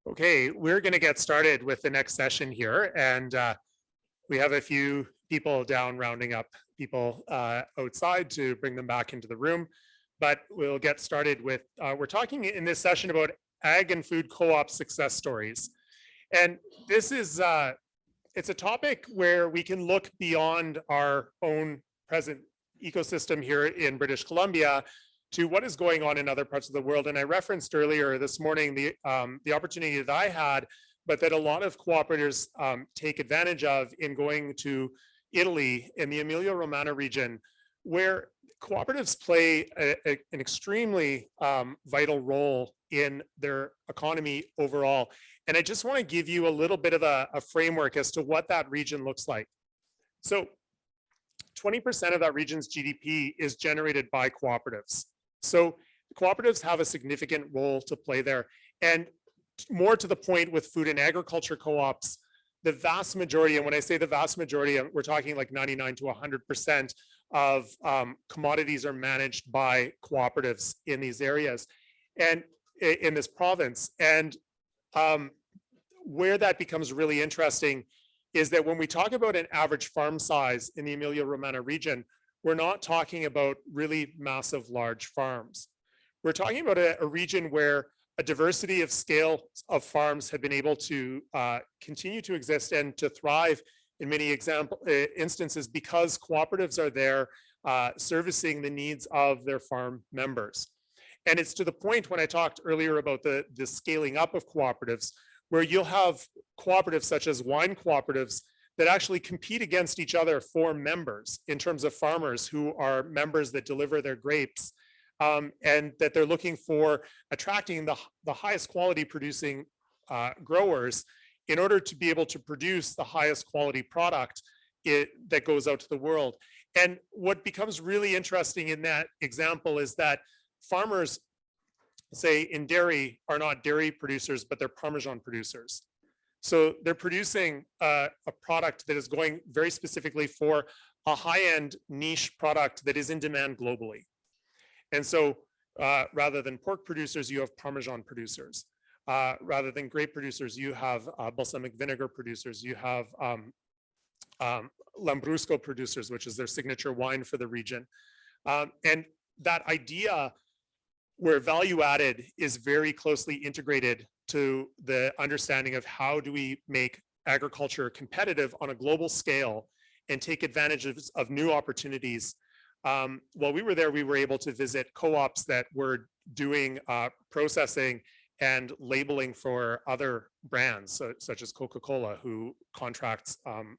Okay, we're going to get started with the next session here, and we have a few people down rounding up people outside to bring them back into the room. But we'll get started with, we're talking in this session about ag and food co-op success stories. And this is, it's a topic where we can look beyond our own present ecosystem here in British Columbia to what is going on in other parts of the world. And I referenced earlier this morning the opportunity that I had, but that a lot of cooperators take advantage of in going to Italy in the Emilia-Romagna region, where cooperatives play an extremely vital role in their economy overall. And I just want to give you a little bit of a framework as to what that region looks like. So 20% of that region's GDP is generated by cooperatives. So cooperatives have a significant role to play there. And more to the point with food and agriculture co-ops, the vast majority, and when I say the vast majority, we're talking like 99 to 100% of commodities are managed by cooperatives in these areas and in this province. And where that becomes really interesting is that when we talk about an average farm size in the Emilia-Romagna region, we're not talking about really massive large farms. We're talking about a region where a diversity of scale of farms have been able to continue to exist and to thrive in many instances because cooperatives are there servicing the needs of their farm members. And it's to the point when I talked earlier about the scaling up of cooperatives, where you'll have cooperatives such as wine cooperatives that actually compete against each other for members in terms of farmers who are members that deliver their grapes, and that they're looking for attracting the highest quality producing growers in order to be able to produce the highest quality product that goes out to the world. And what becomes really interesting in that example is that farmers, say in dairy, are not dairy producers, but they're Parmesan producers. So they're producing a product that is going very specifically for a high-end niche product that is in demand globally. And so rather than pork producers, you have Parmesan producers. Rather than grape producers, you have balsamic vinegar producers. You have Lambrusco producers, which is their signature wine for the region. And that idea where value added is very closely integrated to the understanding of how do we make agriculture competitive on a global scale and take advantage of new opportunities. While we were there, we were able to visit co-ops that were doing processing and labeling for other brands, such as Coca-Cola, who contracts one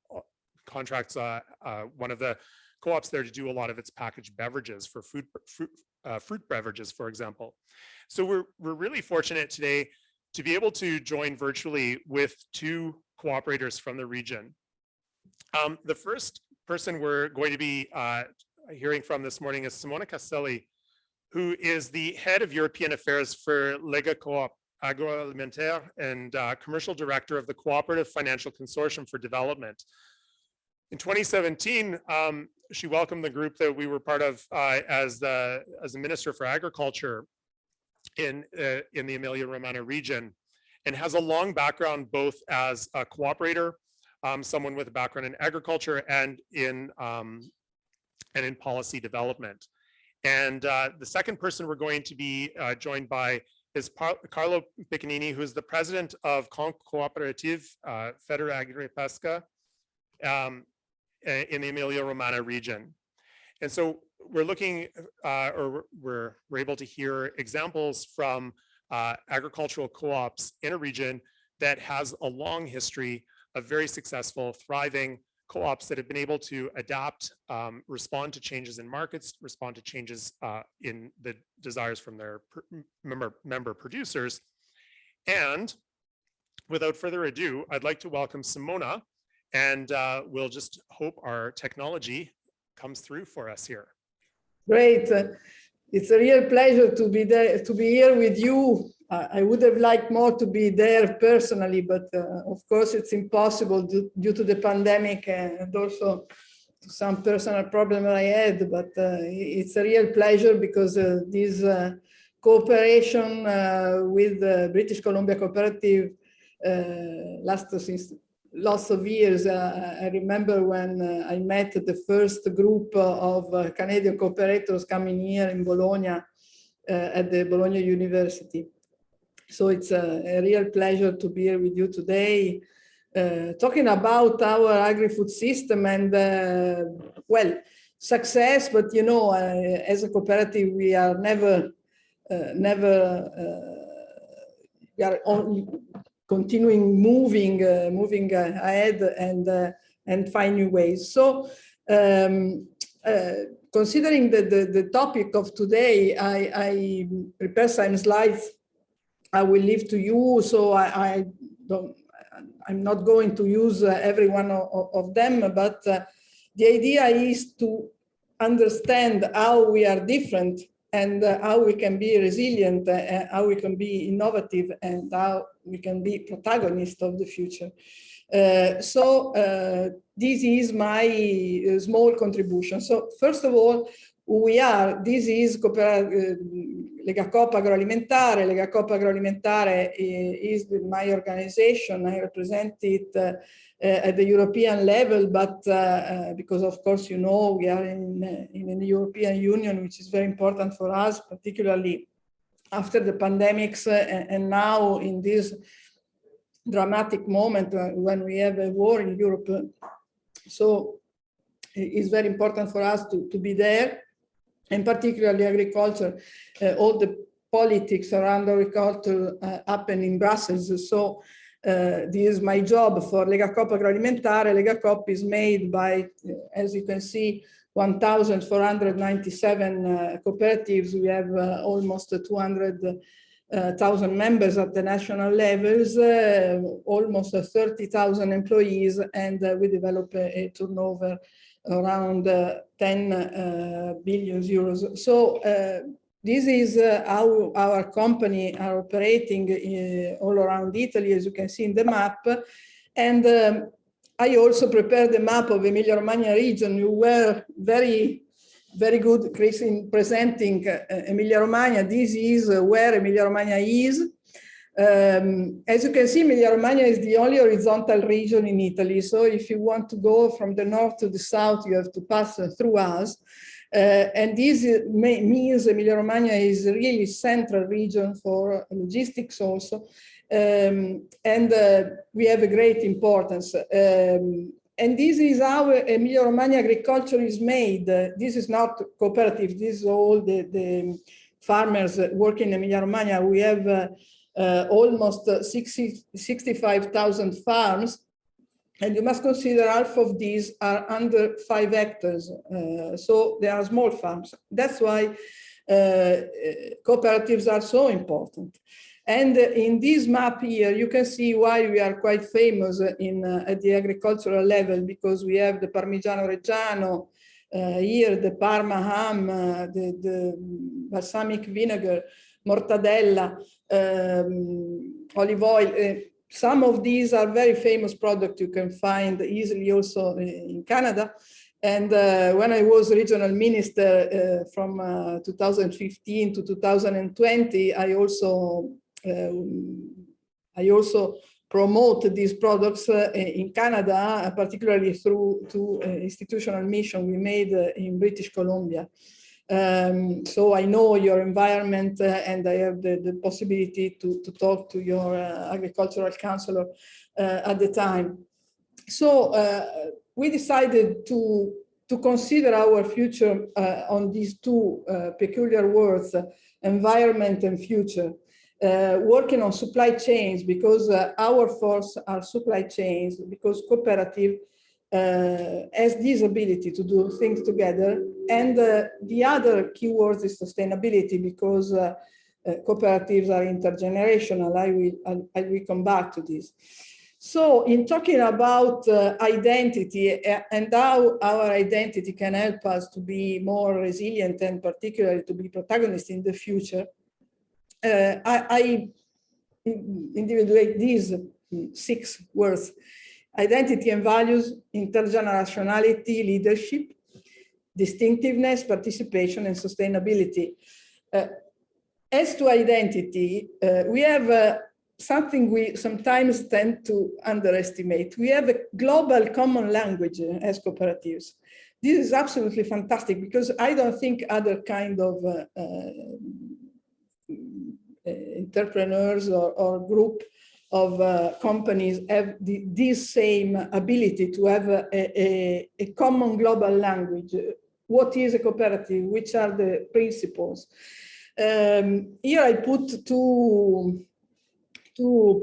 of the co-ops there to do a lot of its packaged beverages for fruit beverages, for example. So we're really fortunate today to be able to join virtually with two cooperators from the region. The first person we're going to be hearing from this morning is Simona Caselli, who is the head of European affairs for Lega Coop Agroalimentaire and commercial director of the Cooperative Financial Consortium for Development. In 2017, she welcomed the group that we were part of as the Minister for Agriculture in the Emilia-Romagna region, and has a long background both as a cooperator, someone with a background in agriculture and in policy development. And the second person we're going to be joined by is Carlo Piccinini, who is the president of Cooperative Federagri-Pesca in the Emilia-Romagna region. And so we're looking, or we're able to hear examples from agricultural co-ops in a region that has a long history of very successful, thriving co-ops that have been able to adapt, respond to changes in markets, respond to changes in the desires from their member producers. And without further ado, I'd like to welcome Simona, and we'll just hope our technology comes through for us here. Great. It's a real pleasure to be there, to be here with you. I would have liked more to be there personally, but of course it's impossible due to the pandemic and also to some personal problem I had. But it's a real pleasure because these cooperation with the British Columbia Cooperative since lots of years. I remember when I met the first group of Canadian cooperators coming here in Bologna at the Bologna University. So it's a real pleasure to be here with you today, talking about our agri-food system and, well, success, but you know, as a cooperative, we are never we are only continuing moving ahead and find new ways. So considering the topic of today, I prepared some slides I will leave to you, so I'm not going to use every one of them, but the idea is to understand how we are different and how we can be resilient, how we can be innovative, and how we can be protagonists of the future. So this is my small contribution. So first of all, this is Legacoop Agroalimentare. Legacoop Agroalimentare is my organization. I represent it at the European level, but because of course, you know, we are in the European Union, which is very important for us, particularly after the pandemics and now in this dramatic moment when we have a war in Europe. So it's very important for us to be there, and particularly agriculture. All the politics around agriculture happen in Brussels. So this is my job for Legacoop Agroalimentare. Legacoop is made by, as you can see, 1,497 cooperatives. We have almost 200,000 members at the national levels, almost 30,000 employees, and we develop a turnover around 10 billion euros. So this is how our company are operating all around Italy, as you can see in the map. And I also prepared the map of Emilia-Romagna region. You were very good, Chris, in presenting Emilia-Romagna. This is where Emilia-Romagna is. As you can see, Emilia-Romagna is the only horizontal region in Italy. So if you want to go from the north to the south, you have to pass through us. And this means Emilia-Romagna is a really central region for logistics also. And we have a great importance. And this is how Emilia-Romagna agriculture is made. This is not cooperative. This is all the farmers working in Emilia-Romagna. We have almost 65,000 farms. And you must consider half of these are under 5 hectares. So they are small farms. That's why cooperatives are so important. And in this map here, you can see why we are quite famous at the agricultural level, because we have the Parmigiano Reggiano, here the Parma ham, the balsamic vinegar, mortadella, olive oil. Some of these are very famous products you can find easily also in Canada. And when I was regional minister from 2015 to 2020, I also promote these products in Canada, particularly through two institutional mission we made in British Columbia. So I know your environment and I have the possibility to talk to your agricultural counselor at the time. So we decided to consider our future on these two peculiar words, environment and future. Working on supply chains, because our force are supply chains, because cooperative has this ability to do things together. And the other key word is sustainability, because cooperatives are intergenerational. I will come back to this. So in talking about identity and how our identity can help us to be more resilient and particularly to be protagonists in the future, I individuate these 6 words: identity and values, intergenerationality, leadership, distinctiveness, participation, and sustainability. As to identity, we have something we sometimes tend to underestimate. We have a global common language as cooperatives. This is absolutely fantastic because I don't think other kind of entrepreneurs or group of companies have this same ability to have a common global language. What is a cooperative? Which are the principles? Here I put two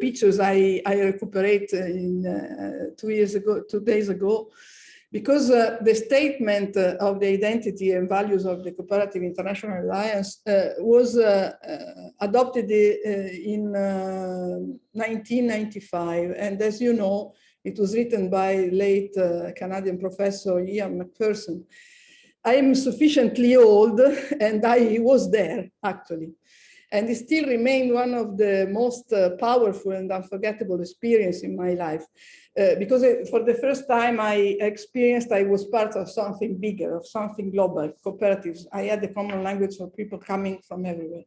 pictures I recuperate in 2 days ago, because the statement of the identity and values of the Cooperative International Alliance was adopted in 1995. And as you know, it was written by late Canadian professor Ian McPherson. I am sufficiently old, and I was there actually. And it still remained one of the most powerful and unforgettable experience in my life. Because for the first time I experienced I was part of something bigger, of something global, cooperatives. I had a common language for people coming from everywhere.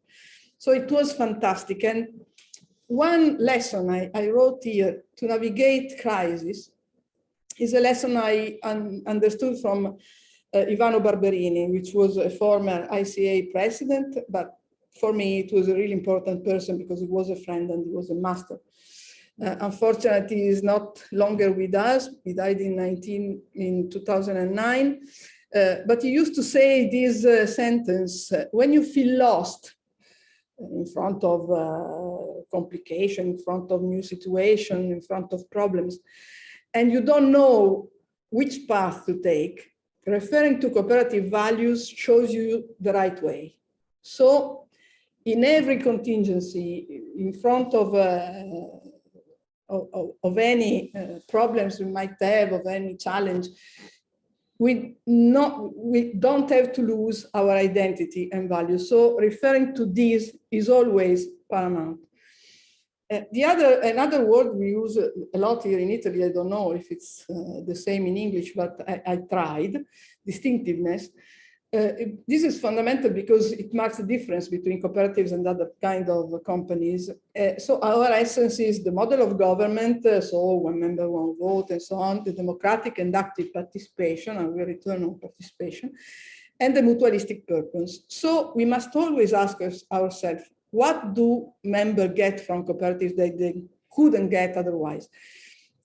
So it was fantastic. And one lesson I wrote here to navigate crisis is a lesson I understood from Ivano Barberini, which was a former ICA president, but for me, it was a really important person because he was a friend and he was a master. Unfortunately, he is not longer with us. He died in 2009. But he used to say this sentence: when you feel lost in front of complication, in front of new situation, in front of problems, and you don't know which path to take, referring to cooperative values shows you the right way. So in every contingency, in front of any problems we might have, of any challenge, we don't have to lose our identity and values. So referring to this is always paramount. Another word we use a lot here in Italy, I don't know if it's the same in English, but I tried, distinctiveness. This is fundamental because it marks the difference between cooperatives and other kind of companies. So our essence is the model of government, so one member, one vote, and so on, the democratic and active participation, and we return on participation, and the mutualistic purpose. So we must always ask ourselves, what do members get from cooperatives that they couldn't get otherwise?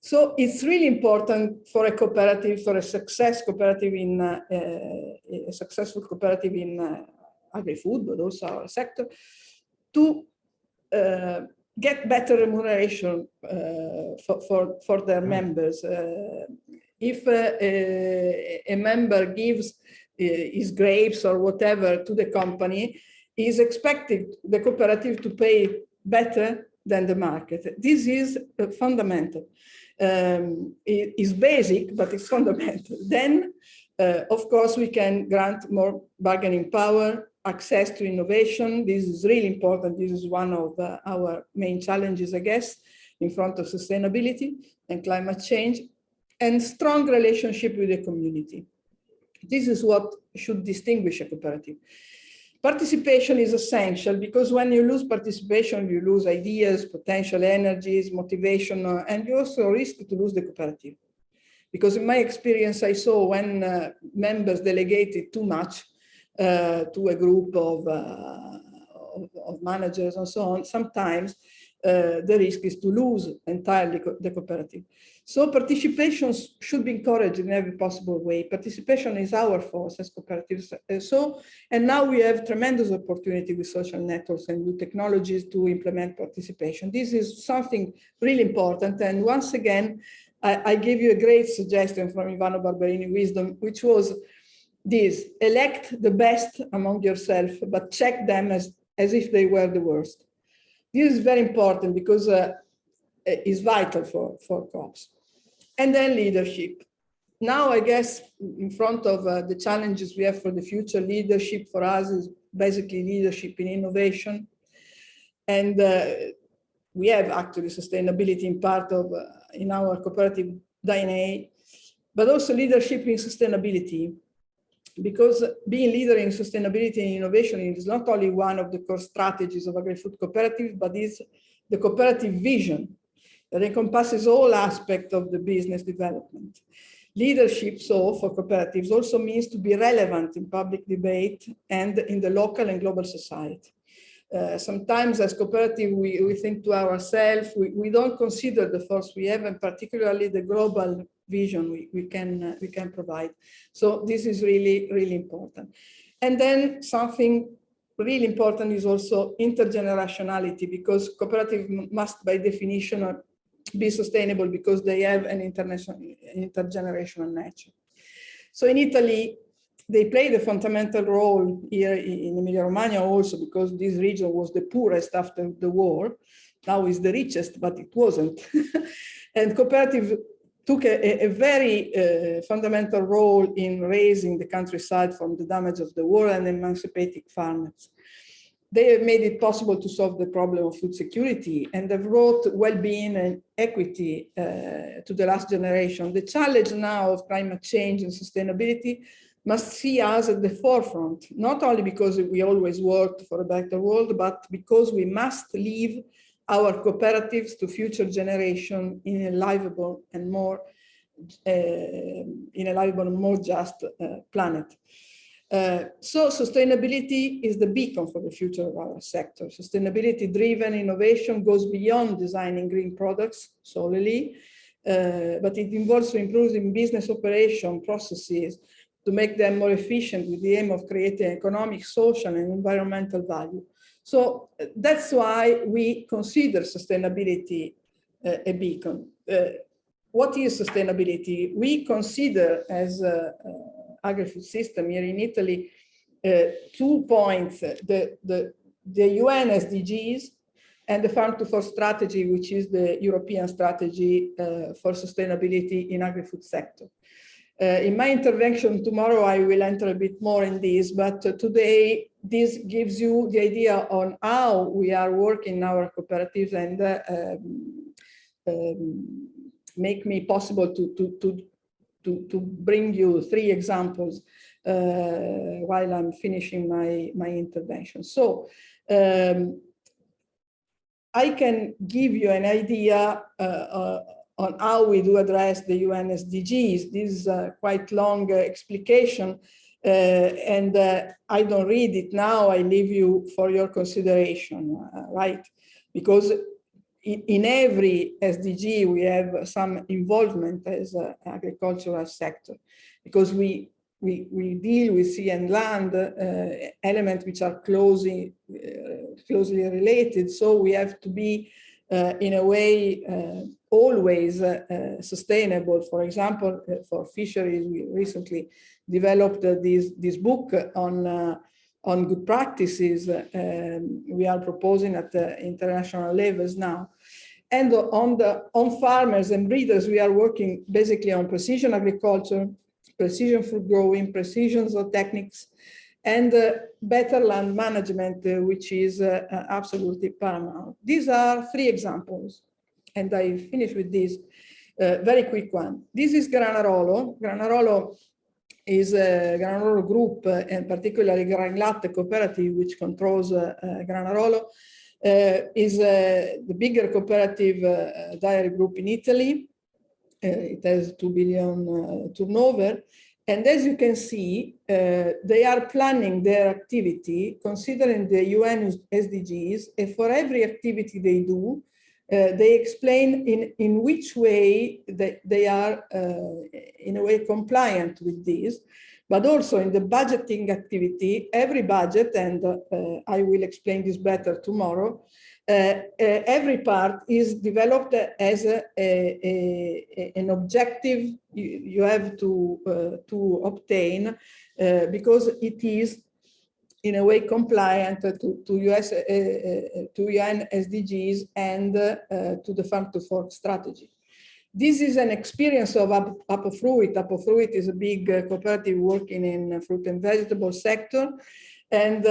So it's really important for a cooperative, for a successful cooperative in agri-food, but also our sector, to get better remuneration for their members. If a member gives his grapes or whatever to the company, is expected the cooperative to pay better than the market. This is fundamental. It is basic, but it's fundamental. Then, of course, we can grant more bargaining power, access to innovation. This is really important. This is one of our main challenges, I guess, in front of sustainability and climate change, and strong relationship with the community. This is what should distinguish a cooperative. Participation is essential because when you lose participation, you lose ideas, potential energies, motivation, and you also risk to lose the cooperative. Because in my experience, I saw when members delegated too much to a group of managers and so on, sometimes the risk is to lose entirely the cooperative. So participation should be encouraged in every possible way. Participation is our force as cooperatives. And now we have tremendous opportunity with social networks and new technologies to implement participation. This is something really important. And once again, I give you a great suggestion from Ivano Barberini Wisdom, which was this: elect the best among yourself, but check them as if they were the worst. This is very important because it's vital for co-ops. And then leadership. Now, I guess, in front of the challenges we have for the future, leadership for us is basically leadership in innovation. And we have actually sustainability in part of, in our cooperative DNA, but also leadership in sustainability. because being leader in sustainability and innovation is not only one of the core strategies of agri-food cooperatives, but is the cooperative vision that encompasses all aspects of the business development. Leadership, so for cooperatives, also means to be relevant in public debate and in the local and global society. Sometimes as cooperative, we think to ourselves, we don't consider the force we have, and particularly the global vision we can provide. So this is really, really important. And then something really important is also intergenerationality, because cooperative must by definition be sustainable because they have an intergenerational nature. So in Italy, they played a fundamental role here in Emilia-Romagna also because this region was the poorest after the war. Now is the richest, but it wasn't. And cooperative took a very fundamental role in raising the countryside from the damage of the war and emancipating farmers. They have made it possible to solve the problem of food security and have brought well-being and equity to the last generation. The challenge now of climate change and sustainability must see us at the forefront, not only because we always worked for a better world, but because we must leave our cooperatives to future generation in a livable and more just planet. So sustainability is the beacon for the future of our sector. Sustainability-driven innovation goes beyond designing green products solely, but it involves improving business operation processes to make them more efficient with the aim of creating economic, social, and environmental value. So that's why we consider sustainability a beacon. What is sustainability? We consider as agri-food system here in Italy 2 points, the UN SDGs and the Farm to Fork strategy, which is the European strategy for sustainability in agri-food sector. In my intervention tomorrow, I will enter a bit more in this, but today this gives you the idea on how we are working in our cooperatives and make me possible to bring you 3 examples while I'm finishing my intervention. So I can give you an idea on how we do address the UN SDGs. This is a quite long explication, and I don't read it now. I leave you for your consideration, right? Because in every SDG, we have some involvement as an agricultural sector, because we deal with sea and land elements which are closely related. So we have to be, in a way, always sustainable. For example, for fisheries, we recently developed this book on good practices. We are proposing at the international levels now. And on farmers and breeders, we are working basically on precision agriculture, precision food growing, precision zootechnics, and better land management, which is absolutely paramount. These are 3 examples, and I finish with this very quick one. This is Granarolo. Granarolo is a Granarolo group, and particularly Granlatte cooperative, which controls Granarolo, is the bigger cooperative dairy group in Italy. It has 2 billion turnover. And as you can see, they are planning their activity considering the UN SDGs, and for every activity they do, they explain in which way they are in a way compliant with this, but also in the budgeting activity, every budget, and I will explain this better tomorrow, every part is developed as an objective you have to obtain because it is in a way compliant to UN SDGs and to the Farm to Fork strategy. This is an experience of Apofruit. Apofruit is a big cooperative working in fruit and vegetable sector, and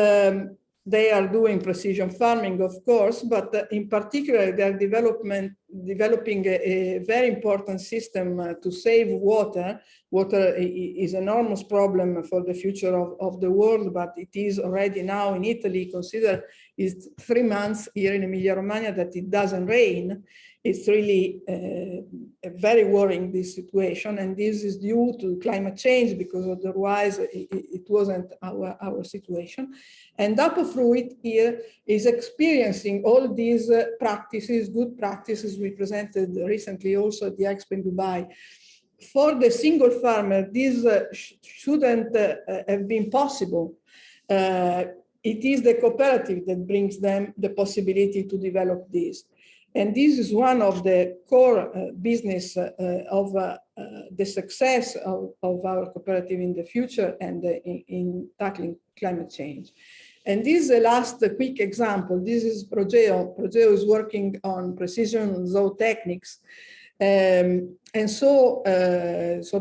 they are doing precision farming, of course, but in particular, their development developing a very important system to save water. Water is an enormous problem for the future of the world, but it is already now in Italy. Consider it's 3 months here in Emilia-Romagna that it doesn't rain. It's really a very worrying, this situation, and this is due to climate change, because otherwise it wasn't our situation. And Apofruit here is experiencing all these practices, good practices we presented recently also at the Expo in Dubai. For the single farmer, this shouldn't have been possible. It is the cooperative that brings them the possibility to develop this. And this is one of the core business of the success of our cooperative in the future and in tackling climate change. And this is the last quick example. This is Progeo. Progeo is working on precision zootechnics. And so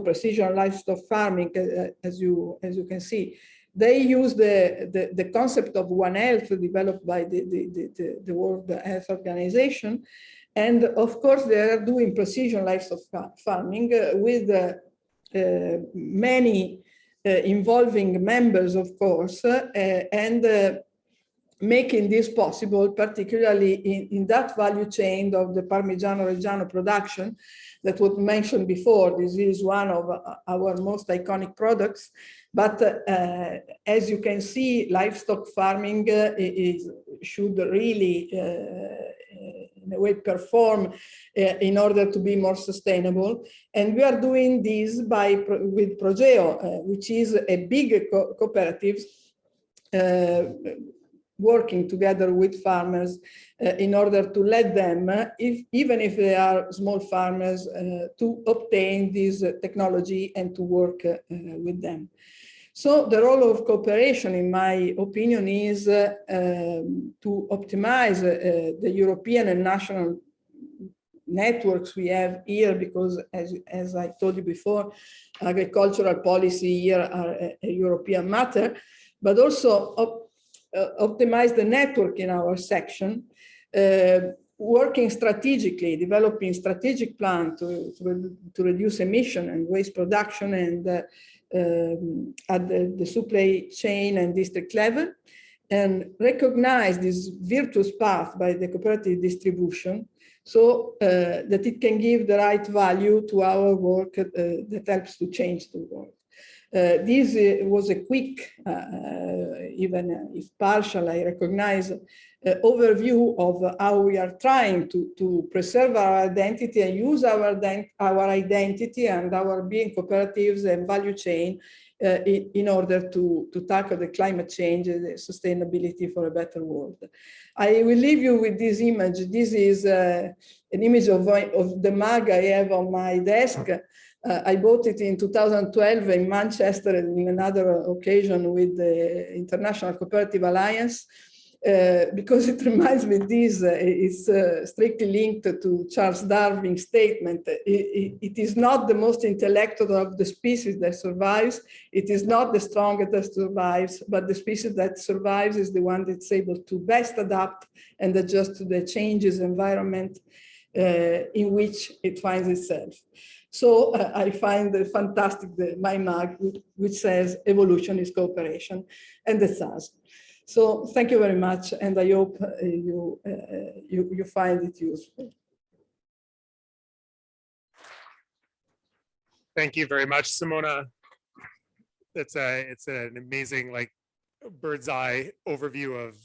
precision livestock farming, as you can see. They use the concept of One Health developed by the World Health Organization. And of course, they are doing precision livestock farming with many involving members, of course, and making this possible, particularly in that value chain of the Parmigiano Reggiano production that was mentioned before. This is one of our most iconic products. But as you can see, livestock farming should really, in a way, perform in order to be more sustainable. And we are doing this with Progeo, which is a big cooperative working together with farmers in order to let them, even if they are small farmers, to obtain this technology and to work with them. So the role of cooperation, in my opinion, is to optimize the European and national networks we have here, because as I told you before, agricultural policy here are a European matter, but also optimize the network in our section, working strategically, developing strategic plan to reduce emission and waste production and at the supply chain and district level, and recognize this virtuous path by the cooperative distribution, so that it can give the right value to our work that helps to change the world. This was a quick, even if partial, I recognize, overview of how we are trying to preserve our identity and use our identity and our being cooperatives and value chain in order to tackle the climate change and the sustainability for a better world. I will leave you with this image. This is an image of the mug I have on my desk. I bought it in 2012 in Manchester in another occasion with the International Cooperative Alliance, because it reminds me this, it's strictly linked to Charles Darwin's statement. It is not the most intellectual of the species that survives. It is not the strongest that survives, but the species that survives is the one that's able to best adapt and adjust to the changes environment in which it finds itself. So I find fantastic my mug, which says evolution is cooperation, and that's us. So thank you very much, and I hope you find it useful. Thank you very much, Simona. It's an amazing, like, bird's eye overview of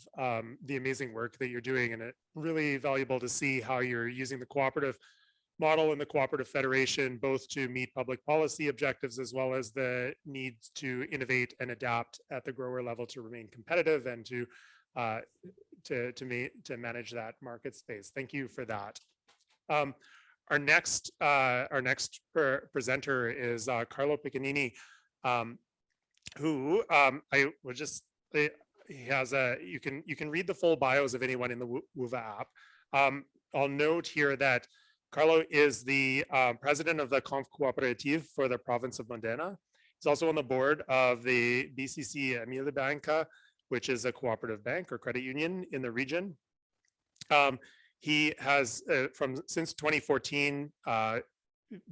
the amazing work that you're doing, and it's really valuable to see how you're using the cooperative model and the cooperative federation both to meet public policy objectives as well as the needs to innovate and adapt at the grower level to remain competitive and to manage that market space. Thank you for that. Our next presenter is Carlo Piccinini, who I would just, he has you can read the full bios of anyone in the Wova app. I'll note here that Carlo is the president of the Conf Cooperative for the province of Modena. He's also on the board of the BCC Emilia Banca, which is a cooperative bank or credit union in the region. He has, since 2014,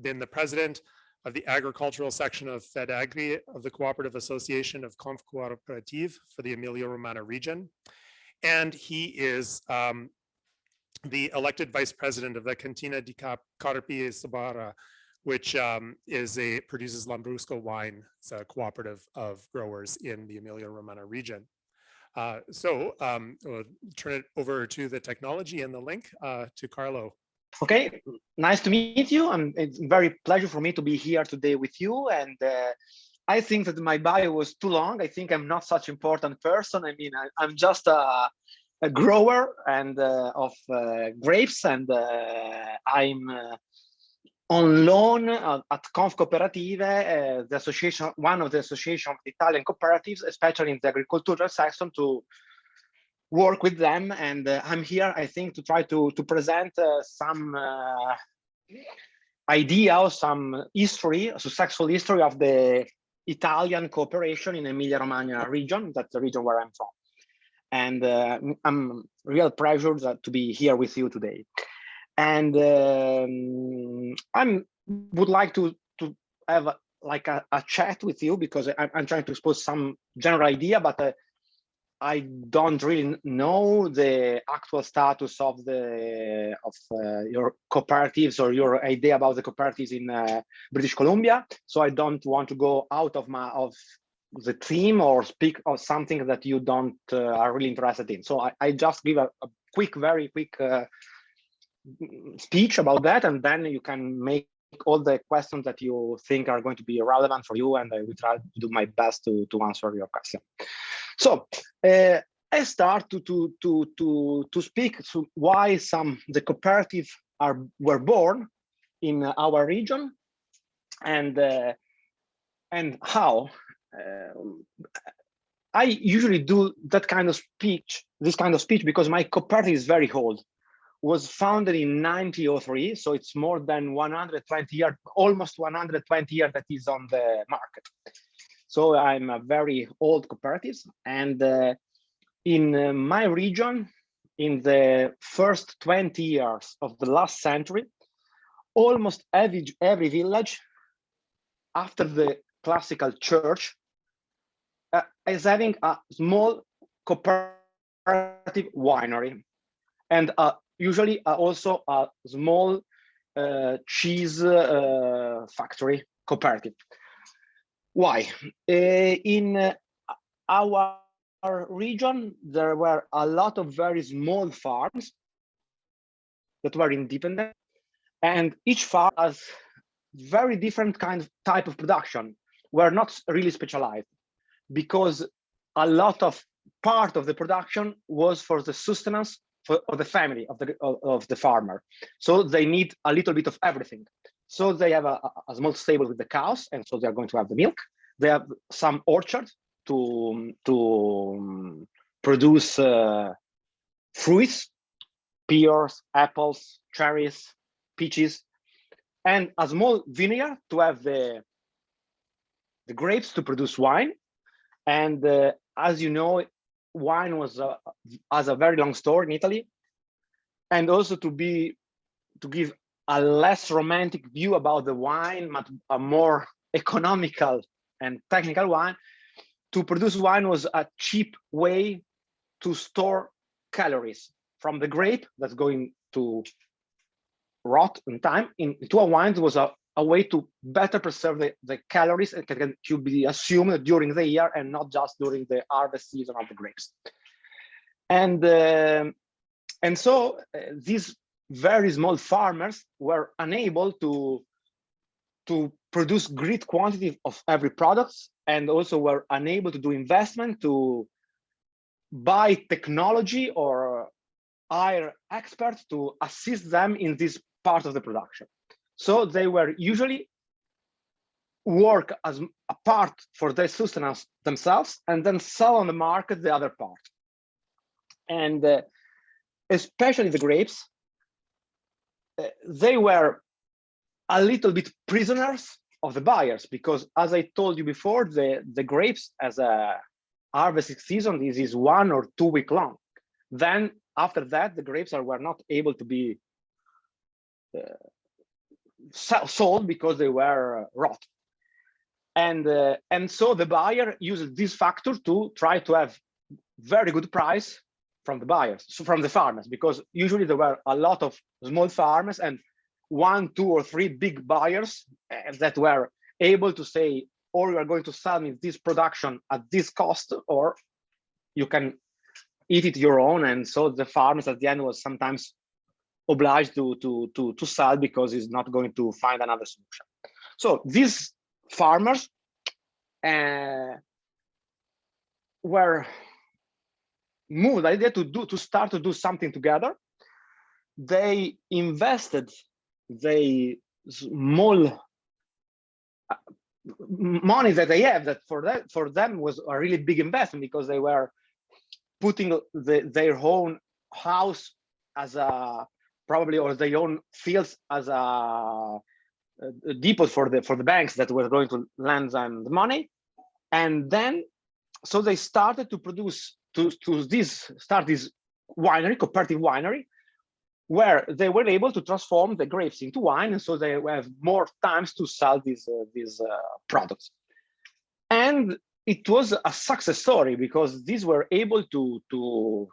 been the president of the agricultural section of FedAgri of the Cooperative Association of Confcooperative for the Emilia-Romagna region. And he is the elected vice president of the Cantina di Carpi e Sabara, which produces Lambrusco wine. It's a cooperative of growers in the Emilia-Romagna region. We'll turn it over to the technology and the link to Carlo. Okay, nice to meet you. It's a very pleasure for me to be here today with you. And I think that my bio was too long. I think I'm not such an important person. I mean, I'm just a grower and of grapes, and I'm on loan at Confcooperative, the association, one of the association of Italian cooperatives, especially in the agricultural section, to work with them. And I'm here, I think, to try to present some idea or some history, a successful history of the Italian cooperation in Emilia-Romagna region. That's the region where I'm from. And I'm real pleasure to be here with you today. And I would like to have a chat with you, because I'm trying to expose some general idea, but I don't really know the actual status of your cooperatives or your idea about the cooperatives in British Columbia. So I don't want to go out of the theme or speak of something that you don't are really interested in. So I just give a very quick speech about that, and then you can make all the questions that you think are going to be relevant for you, and I will try to do my best to answer your question. So I start to speak to why the cooperatives were born in our region, and how. I usually do that kind of speech, because my cooperative is very old. Was founded in 1903, so it's more than 120 years, almost 120 years that is on the market. So I'm a very old cooperative, and in my region, in the first 20 years of the last century, almost every village, after the classical church, is having a small cooperative winery, and usually also a small cheese factory cooperative. Why? In our region, there were a lot of very small farms that were independent, and each farm has very different type of production. We're not really specialized, because a lot of part of the production was for the sustenance of the family of the farmer. So they need a little bit of everything. So they have a small stable with the cows, and so they are going to have the milk. They have some orchard to produce fruits, pears, apples, cherries, peaches, and a small vineyard to have the grapes to produce wine. And as you know, wine has a very long story in Italy, and also to give a less romantic view about the wine, but a more economical and technical one. To produce wine was a cheap way to store calories from the grape that's going to rot in time into a wine. Was a way to better preserve the calories that can be assumed during the year and not just during the harvest season of the grapes. And so these very small farmers were unable to produce great quantity of every product, and also were unable to do investment to buy technology or hire experts to assist them in this part of the production. So they were usually work as a part for their sustenance themselves, and then sell on the market the other part. And especially the grapes, they were a little bit prisoners of the buyers, because as I told you before, the grapes as a harvesting season, this is 1 or 2 weeks long. Then after that, the grapes were not able to be sold because they were rot. And so the buyer uses this factor to try to have very good price from the buyers, so from the farmers, because usually there were a lot of small farmers and 1, 2, or 3 big buyers that were able to say, or you are going to sell me this production at this cost, or you can eat it your own. And so the farmers at the end was sometimes obliged to sell because he's not going to find another solution. So these farmers were moved the idea to start to do something together. They invested the small money that they have, that for them was a really big investment, because they were putting their own house as a probably, or their own fields as a depot for the banks that were going to lend them the money. And then so they started to produce start this winery, cooperative winery, where they were able to transform the grapes into wine, and so they have more times to sell these products. And it was a success story, because these were able to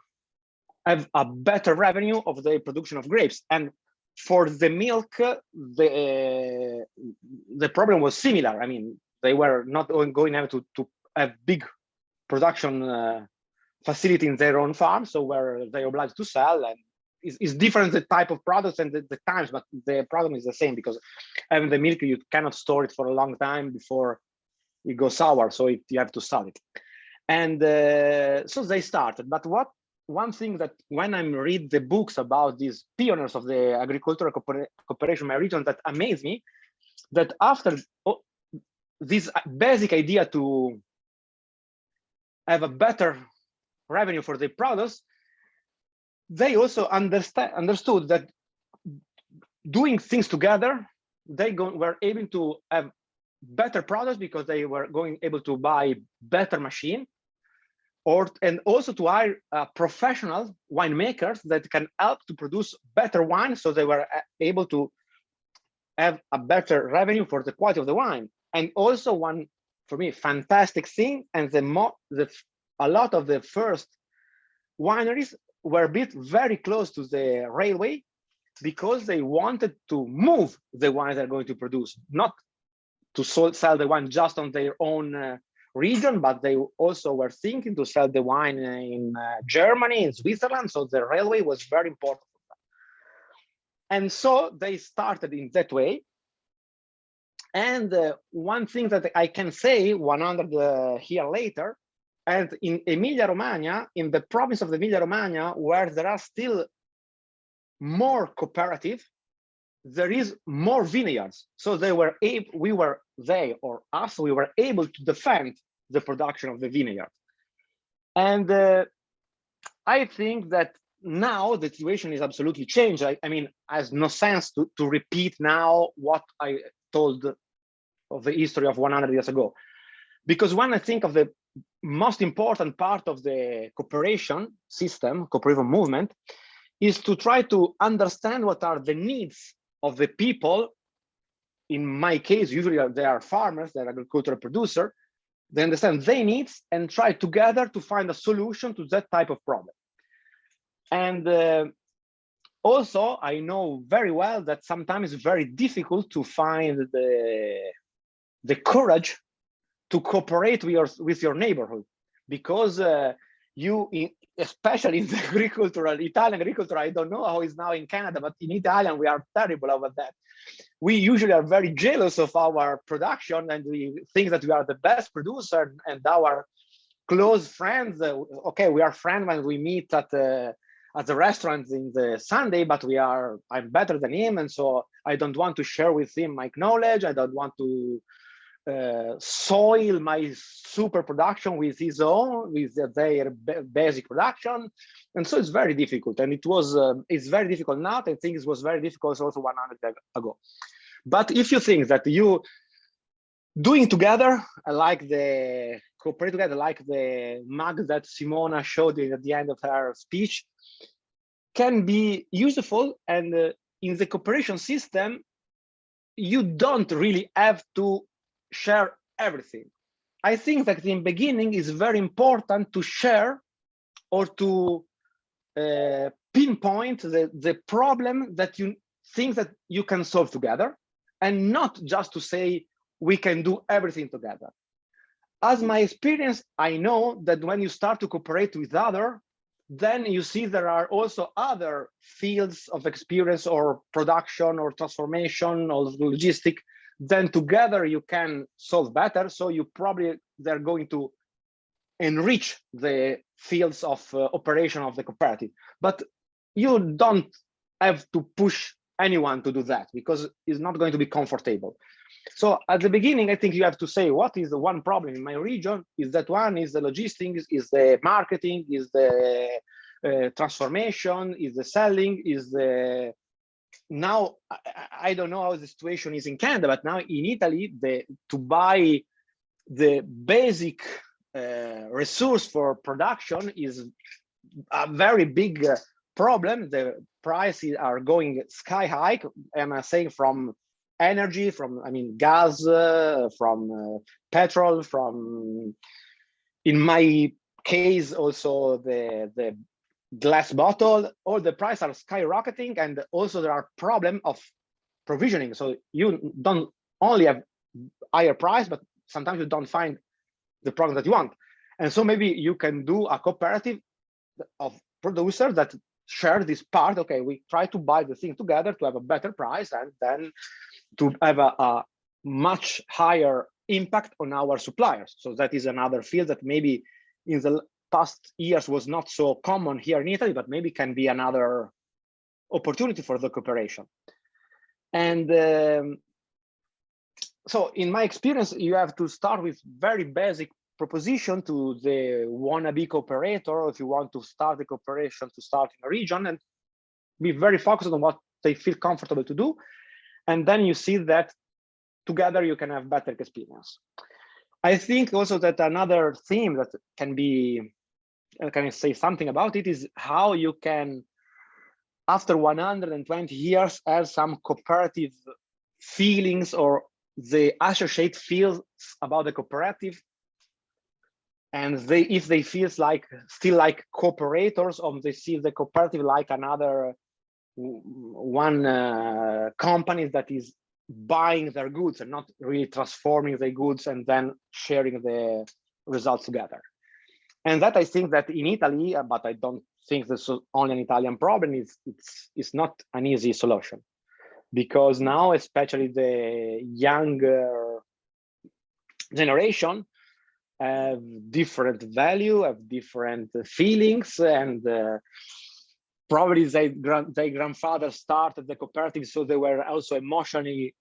have a better revenue of the production of grapes. And for the milk, the problem was similar. I mean, they were not going to have big production facility in their own farm, so where they obliged to sell. And it's different, the type of products and the times, but the problem is the same, because having the milk, you cannot store it for a long time before it goes sour, so you have to sell it. And so they started. But one thing that when I read the books about these pioneers of the agricultural cooperation in my region, that amazed me, that after this basic idea to have a better revenue for the products, they also understood that doing things together, they were able to have better products, because they were able to buy better machine, and also to hire professional winemakers that can help to produce better wine. So they were able to have a better revenue for the quality of the wine. And also one, for me, fantastic thing, and a lot of the first wineries were built very close to the railway, because they wanted to move the wine they're going to produce, not to sell the wine just on their own region, but they also were thinking to sell the wine in Germany, in Switzerland. So the railway was very important. And so they started in that way. And one thing that I can say 100 years later, and in Emilia-Romagna, in the province of Emilia-Romagna, where there are still more cooperative, there is more vineyards. So we were able to defend the production of the vineyard. And I think that now the situation is absolutely changed. I mean, it has no sense to repeat now what I told of the history of 100 years ago. Because when I think of the most important part of the cooperation system, cooperative movement, is to try to understand what are the needs of the people. In my case, usually they are farmers, they're agricultural producer. They understand their needs and try together to find a solution to that type of problem. And also, I know very well that sometimes it's very difficult to find the courage to cooperate with your neighborhood, because especially in the Italian agriculture, I don't know how it's now in Canada, but in Italian, we are terrible over that. We usually are very jealous of our production, and we think that we are the best producer, and our close friends, okay, we are friends when we meet at the restaurant in the Sunday, but I'm better than him, and so I don't want to share with him my knowledge. I don't want to soil my super production with their basic production. And so it's very difficult, and it's very difficult now. I think it was very difficult also 100 years ago. But if you think that you doing together, like the cooperate together, like the mug that Simona showed at the end of her speech, can be useful. And in the cooperation system, you don't really have to share everything. I think that in the beginning is very important to share or to pinpoint the problem that you think that you can solve together, and not just to say we can do everything together. As my experience, I know that when you start to cooperate with other, then you see there are also other fields of experience or production or transformation or logistic. Then together you can solve better. So you probably, they're going to enrich the fields of operation of the cooperative. But you don't have to push anyone to do that, because it's not going to be comfortable. So at the beginning, I think you have to say, what is the one problem in my region? Is that one is the logistics, is the marketing, is the transformation, is the selling, is the... Now, I don't know how the situation is in Canada, but now in Italy, to buy the basic resource for production is a very big problem. The prices are going sky high. I'm saying from energy, from gas, from petrol, from, in my case, also the glass bottle. All the prices are skyrocketing, and also there are problem of provisioning. So you don't only have higher price, but sometimes you don't find the product that you want. And so maybe you can do a cooperative of producers that share this part. Okay, we try to buy the thing together to have a better price, and then to have a much higher impact on our suppliers. So that is another field that maybe in the past years was not so common here in Italy, but maybe can be another opportunity for the cooperation. And so in my experience, you have to start with very basic proposition to the wannabe cooperator. If you want to start a cooperation, to start in a region, and be very focused on what they feel comfortable to do. And then you see that together you can have better experience. I think also that another theme that can be, can I say something about it, is how you can, after 120 years, have some cooperative feelings, or the associate feels about the cooperative, and if they feel like still like cooperators, or they see the cooperative like another one company that is buying their goods and not really transforming the goods and then sharing the results together. And that, I think that in Italy, but I don't think this is only an Italian problem, it's not an easy solution, because now, especially the younger generation, have different value, have different feelings, and probably their grandfather started the cooperative, so they were also emotionally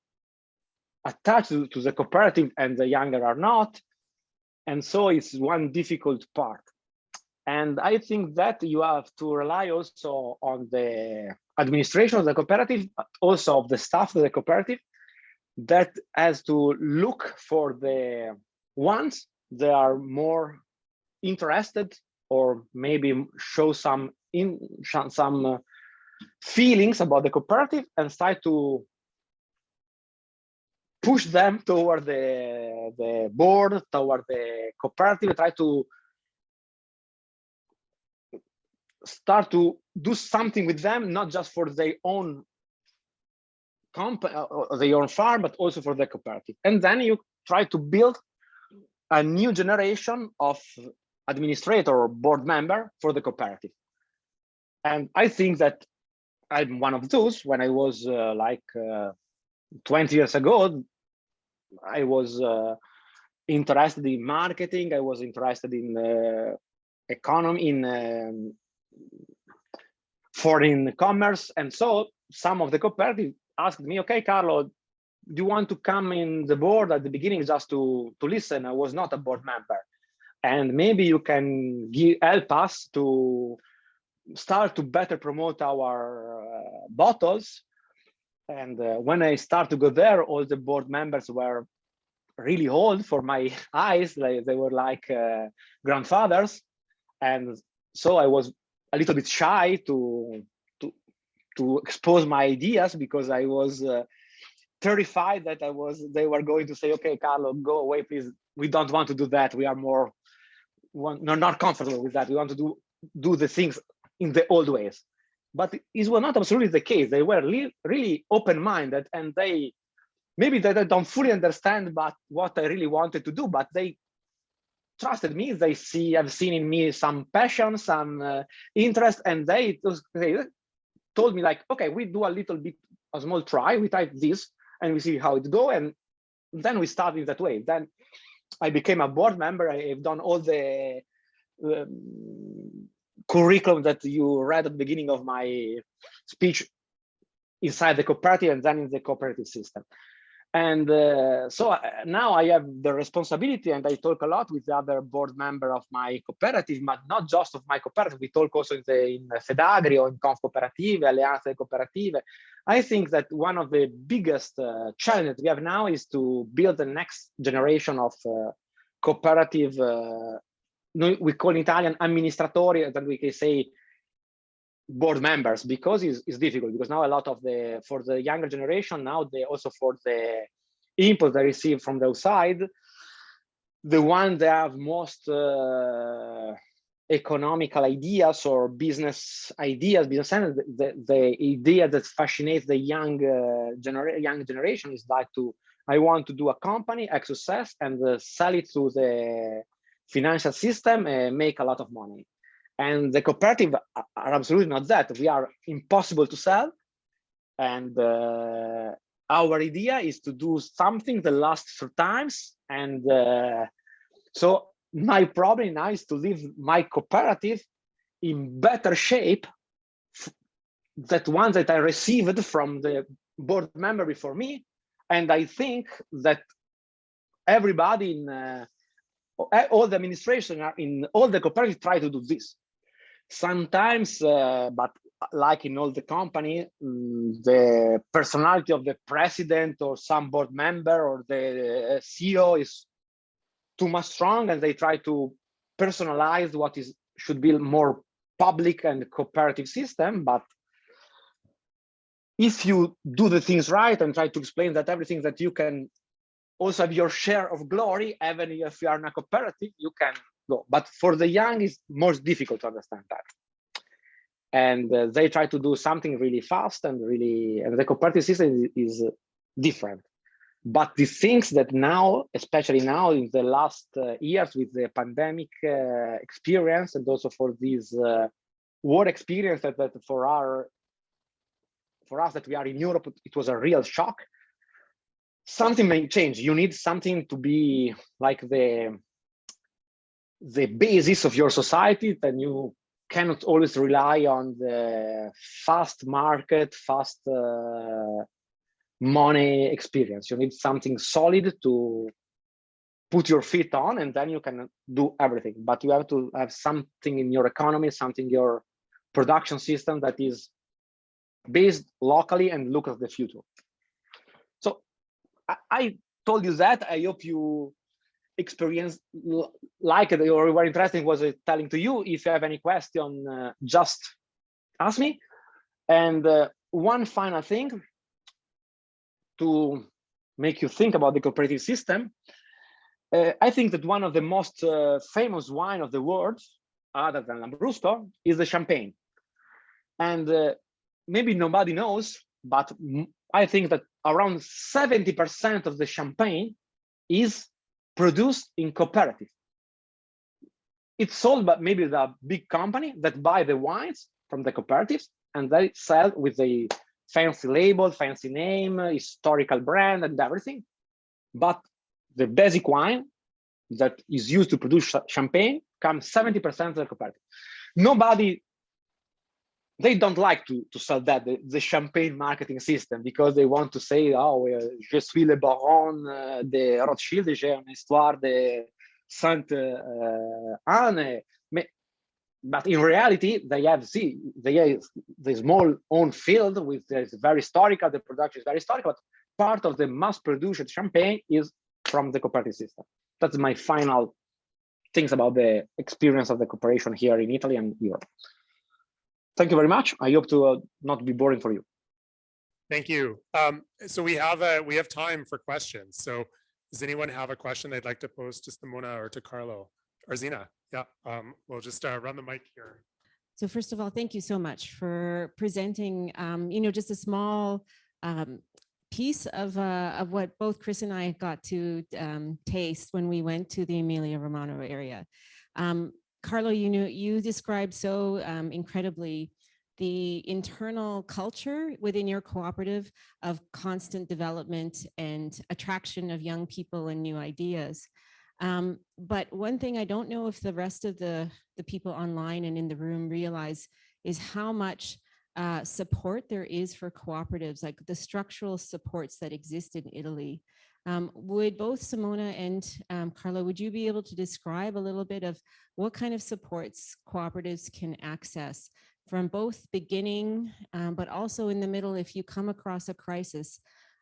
attached to the cooperative, and the younger are not. And so it's one difficult part. And I think that you have to rely also on the administration of the cooperative, but also of the staff of the cooperative, that has to look for the ones that are more interested, or maybe show some feelings about the cooperative, and try to push them toward the board, toward the cooperative, try to start to do something with them, not just for their own company or their own farm, but also for the cooperative. And then you try to build a new generation of administrator or board member for the cooperative. And I think that I'm one of those. When I was 20 years ago, I was interested in marketing. I was interested in economy, in foreign commerce. And so some of the cooperative asked me, okay, Carlo, do you want to come in the board at the beginning just to listen? I was not a board member. And maybe you can help us to start to better promote our bottles. And when I start to go there, all the board members were really old for my eyes. They were like grandfathers, and so I was a little bit shy to expose my ideas because I was terrified that they were going to say, okay, Carlo, go away, please. We don't want to do that. We are not comfortable with that. We want to do the things in the old ways. But it was not absolutely the case. They were really open-minded, and maybe they don't fully understand but what I really wanted to do, but they trusted me. I've seen in me some passion, some interest, and they told me like, okay, we do a small try. We type this and we see how it goes. And then we started that way. Then I became a board member. I've done all the curriculum that you read at the beginning of my speech inside the cooperative and then in the cooperative system. And so now I have the responsibility, and I talk a lot with the other board member of my cooperative, but not just of my cooperative. We talk also in Fedagri or in Confcooperative, Alleanza Cooperative. I think that one of the biggest challenges we have now is to build the next generation of cooperative, we call in Italian amministratori, that we can say board members, because it's difficult, because now a lot of for the younger generation, now they also for the input they receive from the outside, the one that have most economical ideas or business ideas, the idea that fascinates the young generation is like I want to do a company, a success, and sell it to the financial system and make a lot of money. And the cooperative are absolutely not that. We are impossible to sell. And our idea is to do something that lasts for times. And so my problem now is to leave my cooperative in better shape that one that I received from the board member before me. And I think that everybody in all the administration in all the cooperatives try to do this. Sometimes, but like in all the company, the personality of the president or some board member or the CEO is too much strong, and they try to personalize what should be more public and cooperative system. But if you do the things right and try to explain that everything that you can also have your share of glory, even if you are in a cooperative, you can go. But for the young, it's more difficult to understand that. And they try to do something really fast and the cooperative system is different. But the things that now, especially now in the last years with the pandemic experience, and also for this war experience that for us that we are in Europe, it was a real shock. Something may change. You need something to be like the basis of your society, then you cannot always rely on the fast market, fast money experience. You need something solid to put your feet on, and then you can do everything. But you have to have something in your economy, something in your production system that is based locally and look at the future. So I told you that. I hope you experience like it or were interesting was telling to you. If you have any question, just ask me. And one final thing to make you think about the cooperative system, I think that one of the most famous wine of the world, other than Lambrusco, is the champagne. And maybe nobody knows, but I think that around 70% of the champagne is produced in cooperative. It's sold by maybe the big company that buy the wines from the cooperatives, and they sell with the fancy label, fancy name, historical brand, and everything. But the basic wine that is used to produce champagne comes 70% of the cooperative. They don't like to sell that, the champagne marketing system, because they want to say, oh, je suis le baron de Rothschild, j'ai une histoire de Sainte Anne. But in reality, they have the small own field with very historical, the production is very historical, but part of the mass produced champagne is from the cooperative system. That's my final things about the experience of the cooperation here in Italy and Europe. Thank you very much. I hope to not be boring for you. Thank you. So we have time for questions. So does anyone have a question they'd like to pose to Simona or to Carlo or Zina? Yeah, we'll just run the mic here. So first of all, thank you so much for presenting, just a small piece of what both Chris and I got to taste when we went to the Emilia-Romagna area. Carlo, you described so incredibly the internal culture within your cooperative of constant development and attraction of young people and new ideas. But one thing I don't know if the rest of the people online and in the room realize is how much support there is for cooperatives, like the structural supports that exist in Italy. Would both Simona and Carlo, would you be able to describe a little bit of what kind of supports cooperatives can access from both beginning, but also in the middle, if you come across a crisis,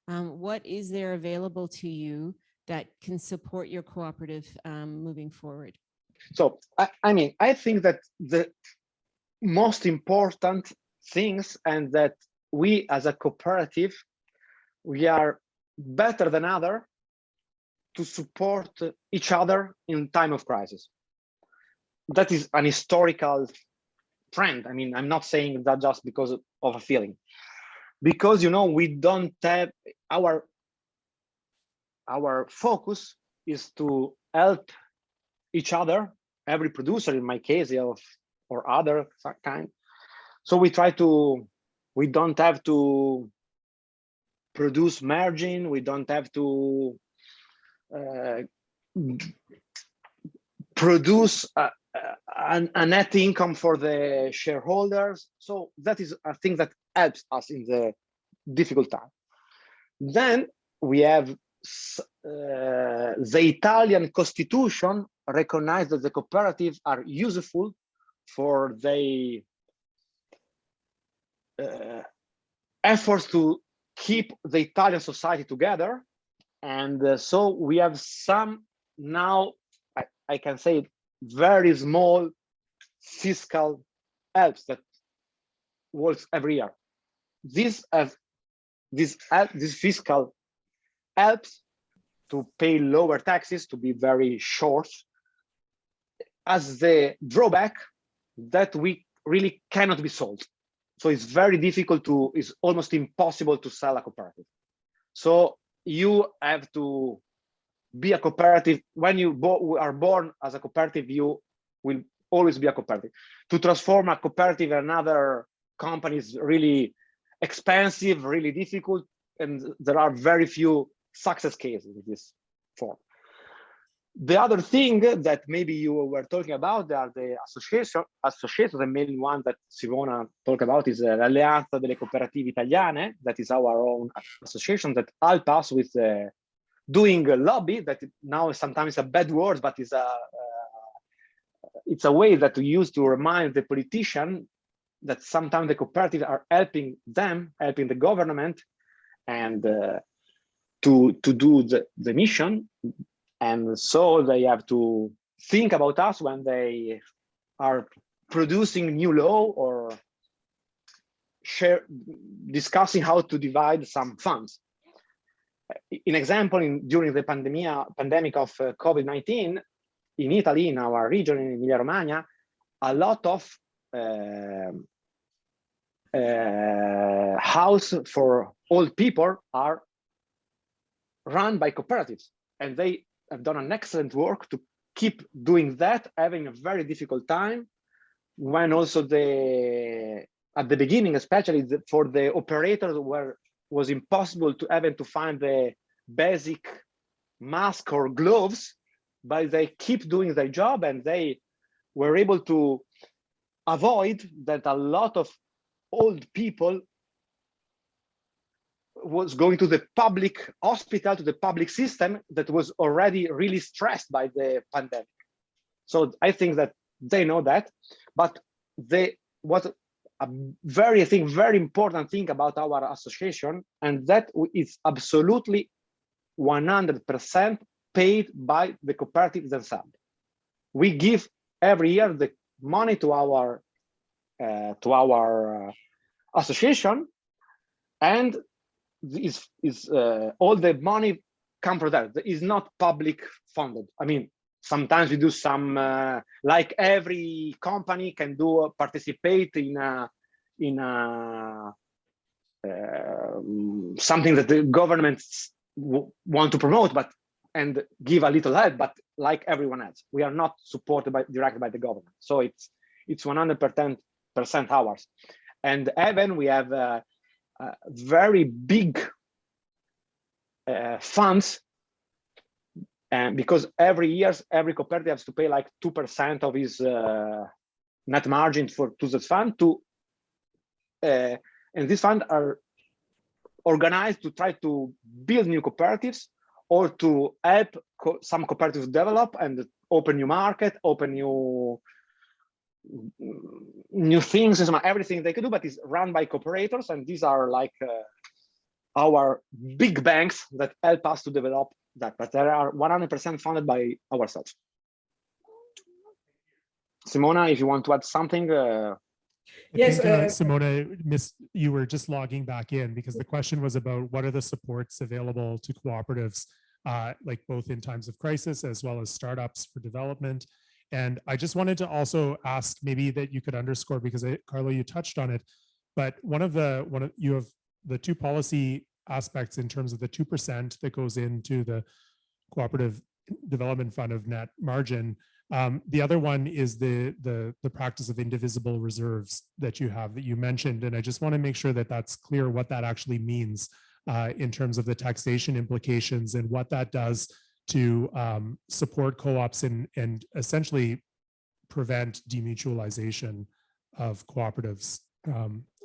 what is there available to you that can support your cooperative moving forward? So, I think that the most important things, and that we as a cooperative, we are better than other to support each other in time of crisis. That is an historical trend. I'm not saying that just because of a feeling, because we don't have our focus is to help each other, every producer in my case or other kind. So we don't have to produce margin, we don't have to produce a net income for the shareholders. So that is a thing that helps us in the difficult time. Then we have the Italian constitution recognized that the cooperatives are useful for their efforts to keep the Italian society together. And so we have some now, I can say, very small fiscal helps that works every year. This fiscal helps to pay lower taxes, to be very short, as the drawback that we really cannot be sold. So it's very difficult it's almost impossible to sell a cooperative. So you have to be a cooperative. When you are born as a cooperative, you will always be a cooperative. To transform a cooperative in another company is really expensive, really difficult, and there are very few success cases in this form. The other thing that maybe you were talking about are the associations. The main one that Simona talked about is l'Alleanza delle Cooperative Italiane. That is our own association that help us with doing a lobby. That now is sometimes a bad word, but it's a way that we use to remind the politician that sometimes the cooperatives are helping them, helping the government, and to do the mission. And so they have to think about us when they are producing new law or discussing how to divide some funds. In example, during the pandemic of COVID-19, in Italy, in our region, in Emilia-Romagna, a lot of house for old people are run by cooperatives, and they have done an excellent work to keep doing that, having a very difficult time when also at the beginning, especially for the operators, was impossible to find the basic mask or gloves, but they keep doing their job, and they were able to avoid that a lot of old people was going to the public hospital, to the public system that was already really stressed by the pandemic. So I think that they know that, but what a very important thing about our association, and that is absolutely 100% paid by the cooperatives themselves. We give every year the money to our association, and all the money come from that. It is not public funded. I mean, sometimes we do some, like every company can do participate in something that the governments want to promote, and give a little help, but like everyone else, we are not supported directly by the government. So it's 100% ours. And even we have very big funds, and because every year every cooperative has to pay like 2% of his net margin to this fund, and these funds are organized to try to build new cooperatives, or to help some cooperatives develop and open new market, open new things, everything they can do, but it's run by cooperators. And these are like our big banks that help us to develop that, but they are 100% funded by ourselves. Simona, if you want to add something. Yes, Simona, you were just logging back in, because the question was about what are the supports available to cooperatives, like both in times of crisis as well as startups for development. And I just wanted to also ask maybe that you could underscore, because Carlo, you touched on it, but you have the two policy aspects in terms of the 2% that goes into the cooperative development fund of net margin. The other one is the practice of indivisible reserves that you mentioned. And I just want to make sure that that's clear what that actually means in terms of the taxation implications and what that does to support co-ops and essentially prevent demutualization of cooperatives.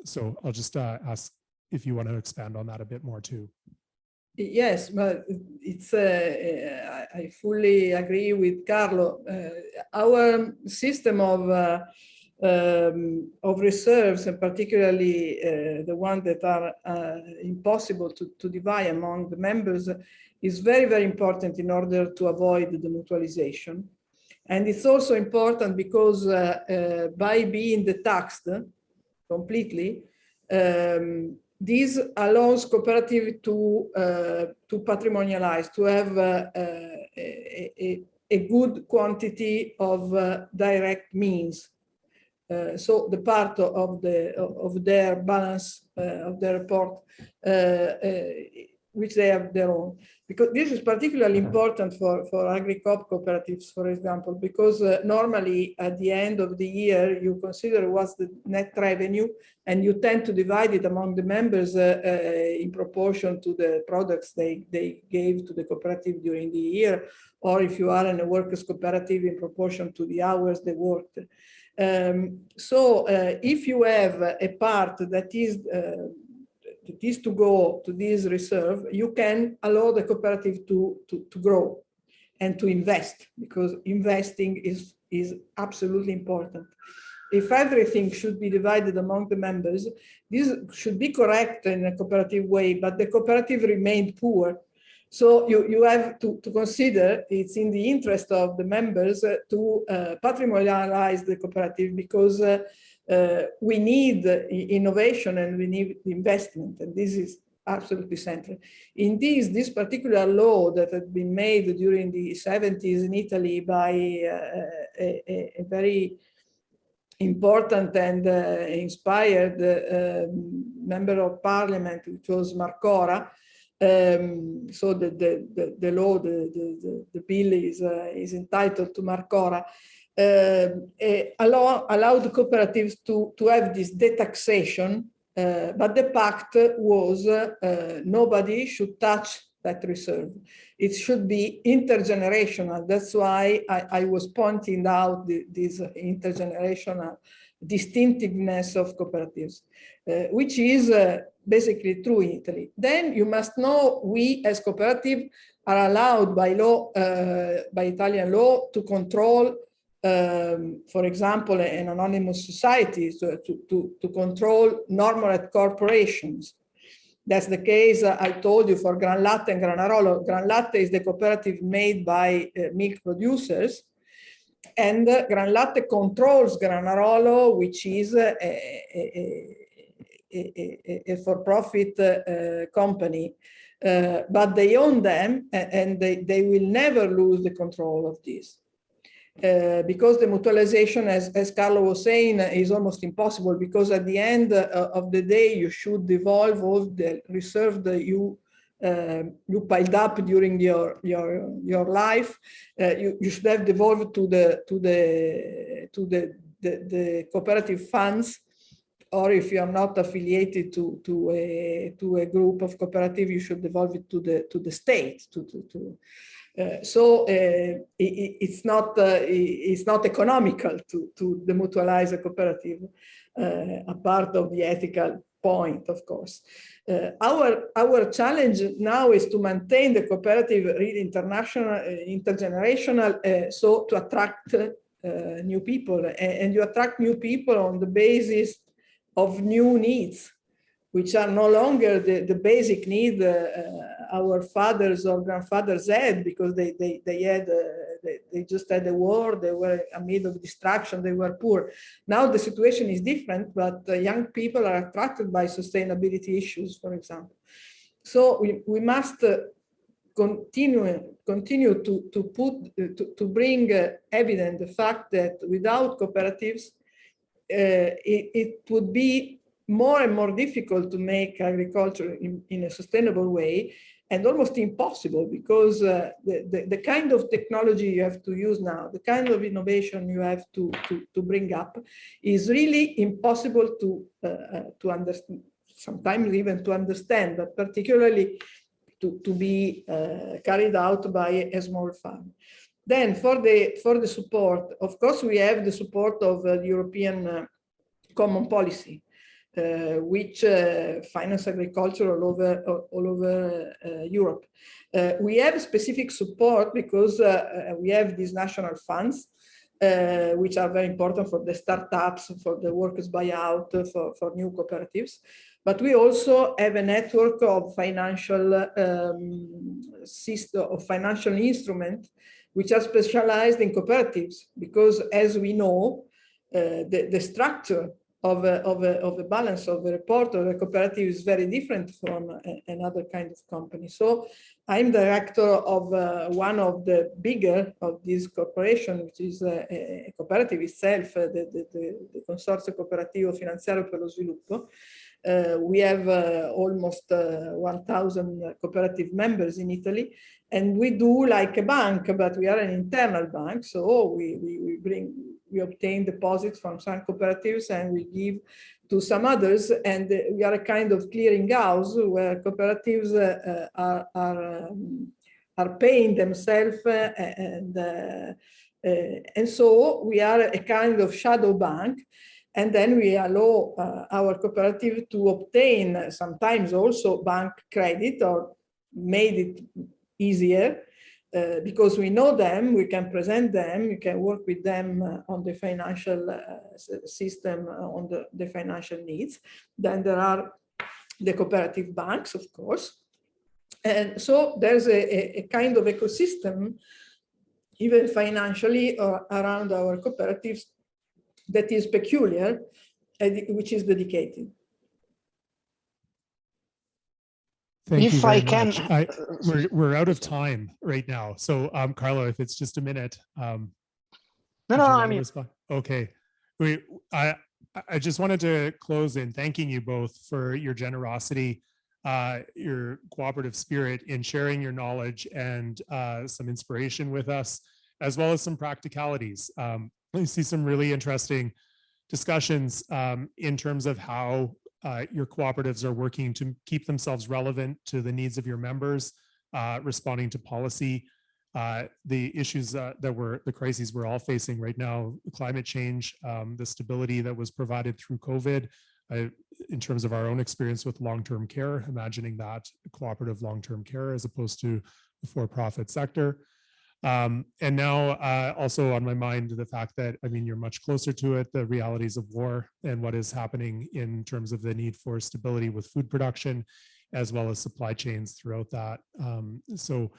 So I'll just ask if you want to expand on that a bit more too. Yes, but it's I fully agree with Carlo. Our system of reserves, and particularly the ones that are impossible to divide among the members, is very, very important in order to avoid the mutualization. And it's also important because by being taxed completely, this allows cooperative to patrimonialize, to have a good quantity of direct means. So the part of their balance of their report, which they have their own. Because this is particularly important for agri-coop cooperatives, for example, because normally at the end of the year, you consider what's the net revenue, and you tend to divide it among the members in proportion to the products they gave to the cooperative during the year, or if you are in a workers' cooperative, in proportion to the hours they worked. So if you have a part that is to go to this reserve, you can allow the cooperative to grow and to invest, because investing is absolutely important. If everything should be divided among the members, this should be correct in a cooperative way, but the cooperative remained poor. So you have to consider it's in the interest of the members to patrimonialize the cooperative, because we need innovation and we need investment, and this is absolutely central. In this particular law that had been made during the 70s in Italy by a very important and inspired member of parliament, which was Marcora. So the law, the bill is entitled to Marcora. Allowed cooperatives to have this detaxation, but the pact was nobody should touch that reserve. It should be intergenerational. That's why I was pointing out this intergenerational distinctiveness of cooperatives, which is basically true in Italy. Then you must know we as cooperative are allowed by law, by Italian law, to control for example, an anonymous society, to control normal corporations. That's the case, I told you, for Gran Latte and Granarolo. Gran Latte is the cooperative made by milk producers, and Gran Latte controls Granarolo, which is a for-profit company. But they own them, and they will never lose the control of this. Because the mutualization, as Carlo was saying, is almost impossible, because at the end of the day, you should devolve all the reserve that you piled up during your life. You should have devolved to the cooperative funds, or if you are not affiliated to a group of cooperative, you should devolve it to the state. So it's not economical to demutualize a cooperative, a part of the ethical point, of course. Our challenge now is to maintain the cooperative really international, intergenerational, so to attract new people, and you attract new people on the basis of new needs, which are no longer the basic need our fathers or grandfathers had, because they just had a war, they were amid of distraction, they were poor. Now the situation is different, but young people are attracted by sustainability issues, for example. So we must continue to bring evident the fact that without cooperatives, it would be more and more difficult to make agriculture in a sustainable way, and almost impossible, because the kind of technology you have to use now, the kind of innovation you have to bring up, is really impossible to understand, sometimes even to understand, but particularly to be carried out by a small farm. Then for the support, of course, we have the support of the European Common Policy, which finance agriculture all over Europe. We have specific support because we have these national funds, which are very important for the startups, for the workers' buyout, for new cooperatives. But we also have a network of financial system of financial instruments which are specialized in cooperatives, because as we know, the structure of a balance of a report of a cooperative is very different from another kind of company. So I'm director of one of the bigger of these corporations, which is a cooperative itself, the Consorzio Cooperativo Finanziario per lo Sviluppo. We have almost 1,000 cooperative members in Italy, and we do like a bank, but we are an internal bank. So we obtain deposits from some cooperatives and we give to some others, and we are a kind of clearing house where cooperatives are paying themselves, and so we are a kind of shadow bank. And then we allow our cooperative to obtain sometimes also bank credit, or made it easier because we know them, we can present them, we can work with them on the financial system, on the financial needs. Then there are the cooperative banks, of course. And so there's a kind of ecosystem, even financially, around our cooperatives, that is peculiar, which is dedicated. Thank If you very I can, much. We're out of time right now. So Carlo, if it's just a minute. No, I mean, respond? Okay. I just wanted to close in thanking you both for your generosity, your cooperative spirit in sharing your knowledge and some inspiration with us, as well as some practicalities. I see some really interesting discussions in terms of how your cooperatives are working to keep themselves relevant to the needs of your members, responding to policy, the issues the crises we're all facing right now, climate change, the stability that was provided through COVID, in terms of our own experience with long-term care, imagining that cooperative long-term care as opposed to the for-profit sector. And now also on my mind, the fact that, I mean, you're much closer to it, the realities of war and what is happening in terms of the need for stability with food production as well as supply chains throughout that. So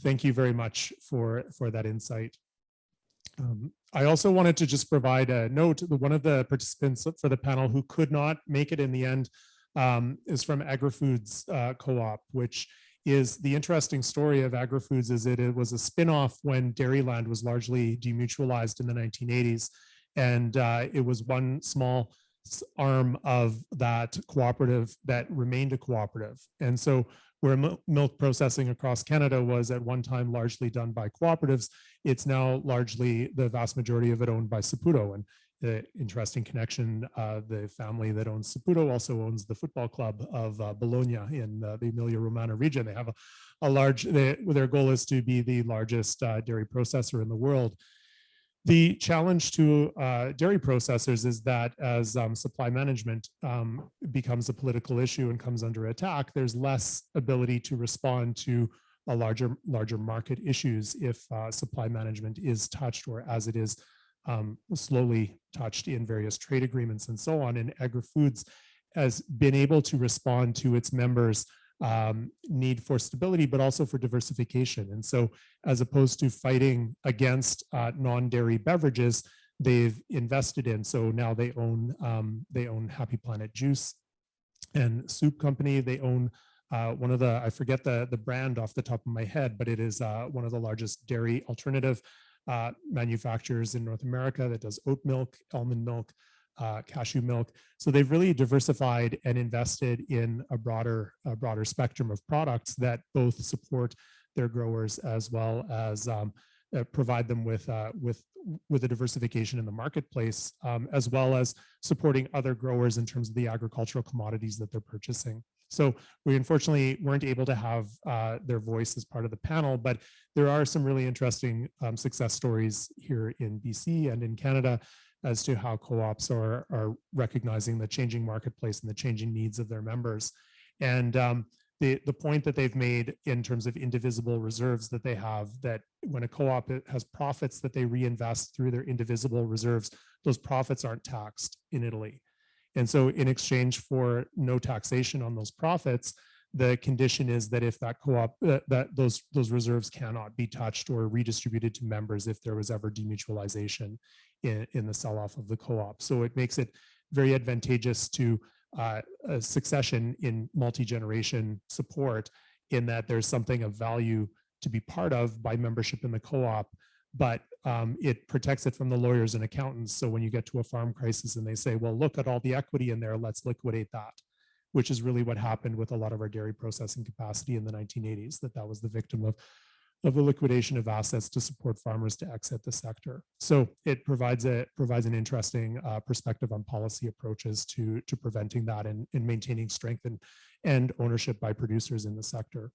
thank you very much for that insight. I also wanted to just provide a note that one of the participants for the panel who could not make it in the end is from Agri-Foods Co-op, which is the interesting story of Agri-Foods is it was a spinoff when Dairyland was largely demutualized in the 1980s. And it was one small arm of that cooperative that remained a cooperative. And so where milk processing across Canada was at one time largely done by cooperatives, it's now largely the vast majority of it owned by Saputo. And the interesting connection, the family that owns Saputo also owns the football club of Bologna in the Emilia-Romagna region. They have a large, their goal is to be the largest dairy processor in the world. The challenge to dairy processors is that as supply management becomes a political issue and comes under attack, there's less ability to respond to a larger market issues if supply management is touched, or as it is slowly touched in various trade agreements and so on. And Agri-Foods has been able to respond to its members' need for stability, but also for diversification. And so as opposed to fighting against non-dairy beverages, they've invested in. So now they own Happy Planet Juice and Soup Company. They own one of the, I forget the brand off the top of my head, but it is one of the largest dairy alternative manufacturers in North America that does oat milk, almond milk, cashew milk. So they've really diversified and invested in a broader spectrum of products that both support their growers as well as provide them with a diversification in the marketplace, as well as supporting other growers in terms of the agricultural commodities that they're purchasing. So we unfortunately weren't able to have their voice as part of the panel, but there are some really interesting success stories here in BC and in Canada as to how co-ops are recognizing the changing marketplace and the changing needs of their members. And the point that they've made in terms of indivisible reserves that they have, that when a co-op has profits that they reinvest through their indivisible reserves, those profits aren't taxed in Italy. And so in exchange for no taxation on those profits, the condition is that if that co-op, those reserves cannot be touched or redistributed to members if there was ever demutualization in the sell-off of the co-op. So it makes it very advantageous to a succession in multi-generation support, in that there's something of value to be part of by membership in the co-op, but it protects it from the lawyers and accountants. So when you get to a farm crisis and they say, well, look at all the equity in there, let's liquidate that, which is really what happened with a lot of our dairy processing capacity in the 1980s, that was the victim of the liquidation of assets to support farmers to exit the sector. So it provides an interesting perspective on policy approaches to preventing that and maintaining strength and ownership by producers in the sector.